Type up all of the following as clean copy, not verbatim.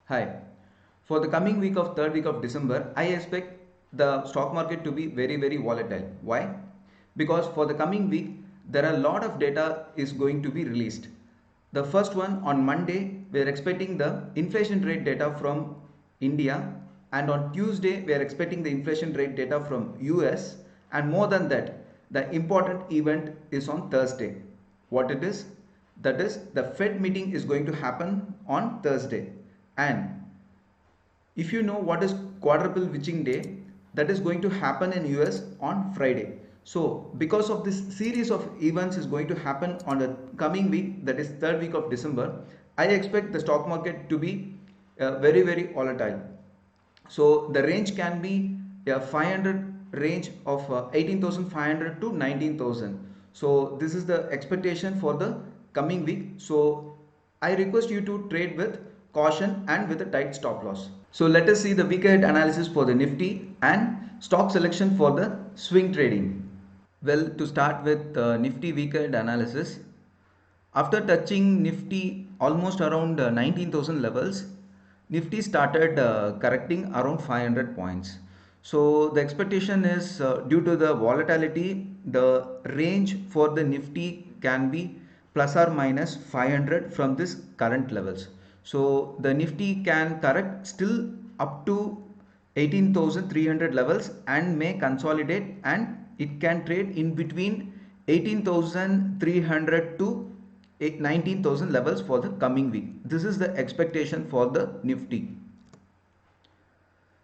Hi. For the coming week of third week of December, I expect the stock market to be very volatile. Why? Because for the coming week, there are a lot of data is going to be released. The first one on Monday, we are expecting the inflation rate data from India, and on Tuesday, we are expecting the inflation rate data from US, and more than that, the important event is on Thursday. What it is? That is, the Fed meeting is going to happen on Thursday. And if you know what is quadruple witching day, that is going to happen in US on Friday. So because of this series of events is going to happen on the coming week, that is third week of December, I expect the stock market to be very volatile. So the range can be a 500 range of 18,500 to 19,000. So this is the expectation for the coming week. So I request you to trade with caution and with a tight stop loss. So let us see the week ahead analysis for the Nifty and stock selection for the swing trading. Well, to start with Nifty week ahead analysis, after touching Nifty almost around 19,000 levels, Nifty started correcting around 500 points. So the expectation is due to the volatility, the range for the Nifty can be plus or minus 500 from this current levels. So the Nifty can correct still up to 18,300 levels and may consolidate, and it can trade in between 18,300 to 19,000 levels for the coming week. This is the expectation for the Nifty.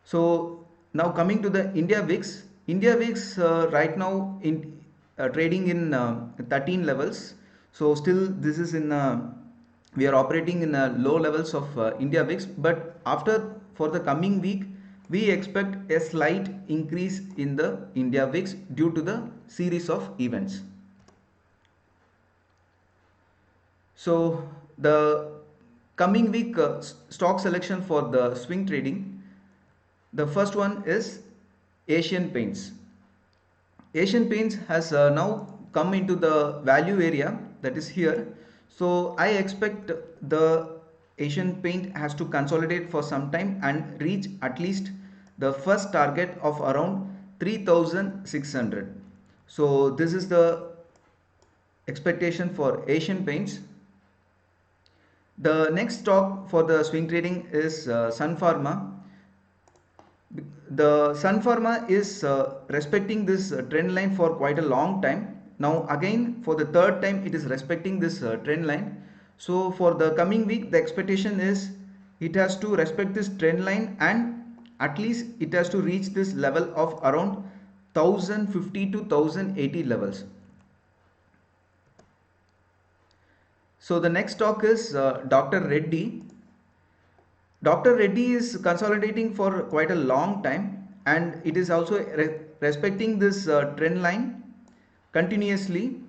So now coming to the India VIX. India VIX right now in trading in 13 levels. So still this is in we are operating in low levels of India VIX, but after for the coming week we expect a slight increase in the India VIX due to the series of events. So the coming week stock selection for the swing trading, the first one is Asian Paints. Asian Paints has now come into the value area, that is here. So I expect the Asian Paint has to consolidate for some time and reach at least the first target of around 3,600. So this is the expectation for Asian Paints. The next stock for the swing trading is Sun Pharma. The Sun Pharma is respecting this trend line for quite a long time. Now again for the third time it is respecting this trend line. So for the coming week the expectation is it has to respect this trend line, and at least it has to reach this level of around 1050 to 1080 levels. So the next stock is Dr. Reddy. Dr. Reddy is consolidating for quite a long time, and it is also respecting this trend line continuously.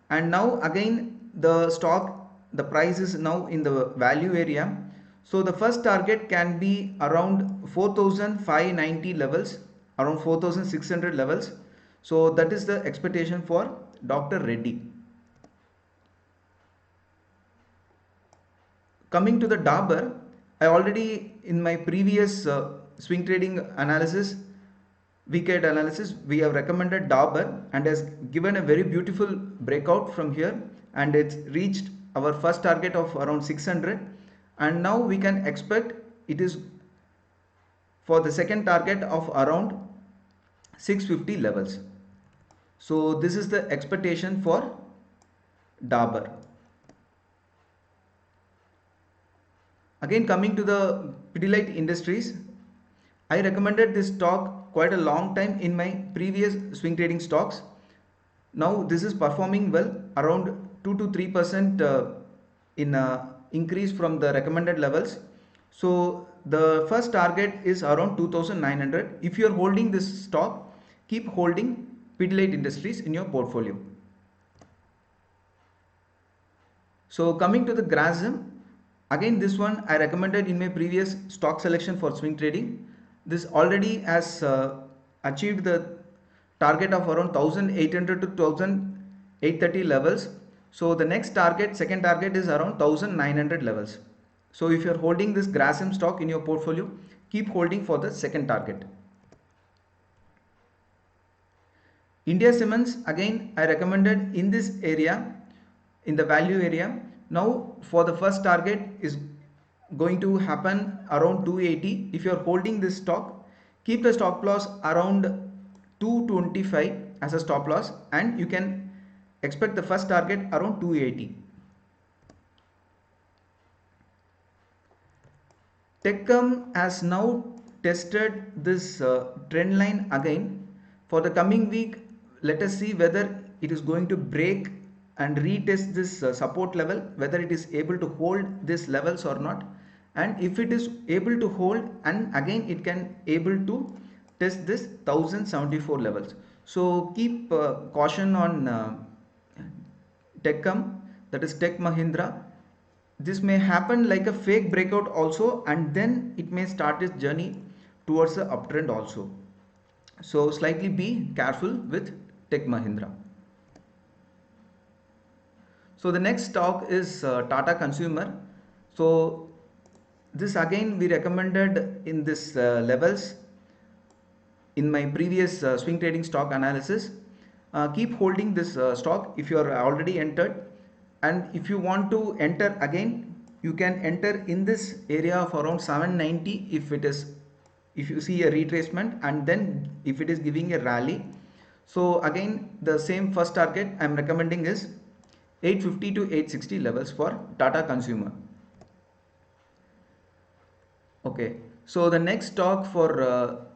And now again the price is now in the value area. So the first target can be around 4,590 levels, around 4,600 levels. So that is the expectation for Dr. Reddy. Coming to the Dabur, I already in my previous swing trading analysis, weekend analysis, we have recommended Dabur and has given a very beautiful breakout from here, and it's reached our first target of around 600, and now we can expect it is for the second target of around 650 levels. So this is the expectation for Dabur. Again coming to the Pidilite Industries, I recommended this stock quite a long time in my previous swing trading stocks. Now this is performing well, around 2 to 3% in increase from the recommended levels. So the first target is around 2,900. If you are holding this stock, keep holding Pidilite Industries in your portfolio. So coming to the GOER'S, again this one I recommended in my previous stock selection for swing trading. This already has achieved the target of around 1,800 to 1,830 levels. So the next target, second target is around 1,900 levels. So if you're holding this GOER'S stock in your portfolio, keep holding for the second target. India Cements, again I recommended in this area, in the value area. Now for the first target is going to happen around 280. If you are holding this stock, keep the stop loss around 225 as a stop loss, and you can expect the first target around 280. 𝗙𝗵𝘁 has now tested this trend line again. For the coming week, let us see whether it is going to break and retest this support level, whether it is able to hold these levels or not. And if it is able to hold, and again it can able to test this 1074 levels. So keep caution on 𝗙𝗵𝘁, that is Tech Mahindra. This may happen like a fake breakout also, and then it may start its journey towards the uptrend also. So slightly be careful with Tech Mahindra. So the next stock is Tata Consumer. So this again we recommended in this levels in my previous swing trading stock analysis. Keep holding this stock if you are already entered, and if you want to enter again, you can enter in this area of around 790 if you see a retracement, and then if it is giving a rally. So again the same first target I am recommending is 850 to 860 levels for Tata Consumer. Okay, so the next stock for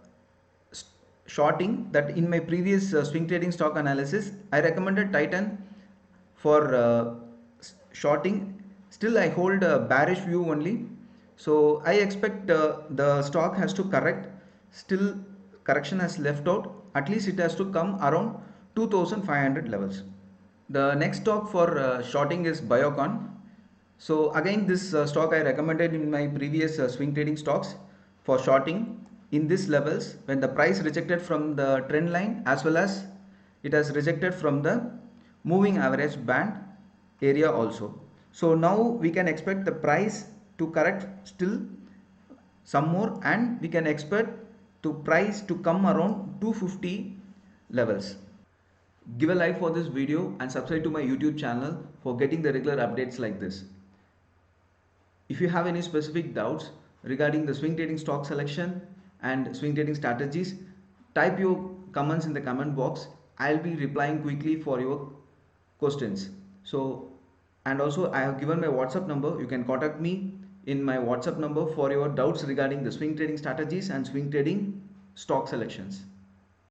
shorting, that in my previous swing trading stock analysis I recommended Titan for shorting. Still I hold a bearish view only, so I expect the stock has to correct. Still correction has left out, at least it has to come around 2500 levels. The next stock for shorting is Biocon. So again this stock I recommended in my previous swing trading stocks for shorting in these levels, when the price rejected from the trend line as well as it has rejected from the moving average band area also. So now we can expect the price to correct still some more, and we can expect to price to come around 250 levels. Give a like for this video and subscribe to my YouTube channel for getting the regular updates like this. If you have any specific doubts regarding the swing trading stock selection and swing trading strategies, type your comments in the comment box. I'll be replying quickly for your questions. So, and also I have given my WhatsApp number. You can contact me in my WhatsApp number for your doubts regarding the swing trading strategies and swing trading stock selections.